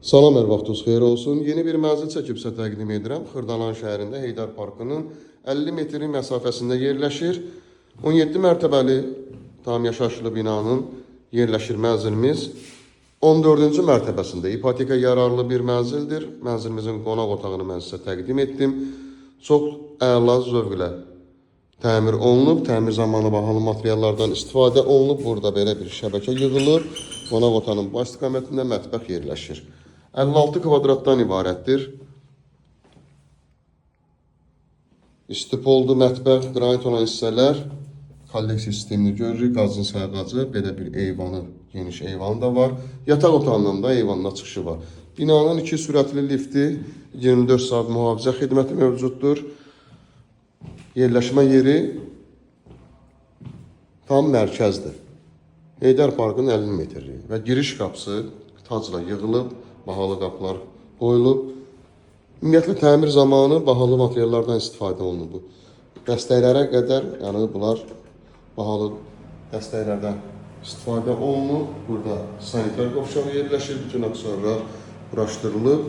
Salam, hər vaxtınız xeyir olsun. Yeni bir mənzil çəkib sizə təqdim edirəm. Xırdalan şəhərində Heydər Parkının 50 metri məsafəsində yerləşir. 17 mərtəbəli tam yaşayışlı binanın yerləşir mənzilimiz 14-cü mərtəbəsində ipoteka yararlı bir mənzildir. Mənzilimizin qonaq otağını mən sizə təqdim etdim. Çox əla zövqlə təmir olunub, təmir zamanı bahalı materiallardan istifadə olunub. Burada belə bir şəbəkə yığılır. Qonaq otağının baş istiqamətində mətbəx yerləşir. 56 kvadratdan ibarətdir. İstipoldu mətbəx, qranit olan hissələr, kollektiv sistemini görürük, qazın sayğacı, belə bir eyvanı, geniş eyvanı da var. Yataq otağından da eyvanına çıxışı var. Binanın 2 sürətli lifti, 24 saat mühafizə xidməti mövcuddur. Yerləşmə yeri tam mərkəzdir. Heydər Parkın 50 metrlik və giriş qapısı tacla yığılıb, bahalı qapılar qoyulub. Ümumiyyətlə, təmir zamanı bahalı materiallardan istifadə olunub. Dəstəklərə qədər, yəni bunlar bahalı dəstəklərdən istifadə olunub. Burada sanitar qovşağı yerləşir, bütün aksesuarlar quraşdırılıb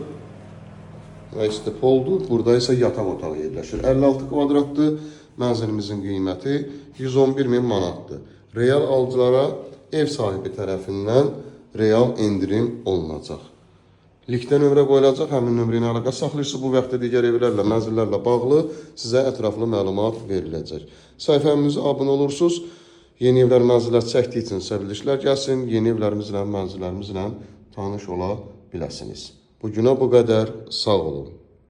və istipoldur. Burada isə yataq otağı yerləşir. 56 kvadratdır. Mənzilimizin qiyməti 111.000 manatdır. Real alıcılara ev sahibi tərəfindən real endirim olunacaq. Linkdə nömrə qoyulacaq, həmin nömrə ilə əlaqə saxlayırsınız. Bu vaxtda digər evlərlə, mənzillərlə bağlı sizə ətraflı məlumat veriləcək. Səhifəmizə abunə olursunuz. Yeni evlər, mənzillər çəkdiyi üçün sizə bildirişlər gəlsin. Yeni evlərimizlə, mənzillərimizlə tanış ola biləsiniz. Bugünə bu qədər. Sağ olun.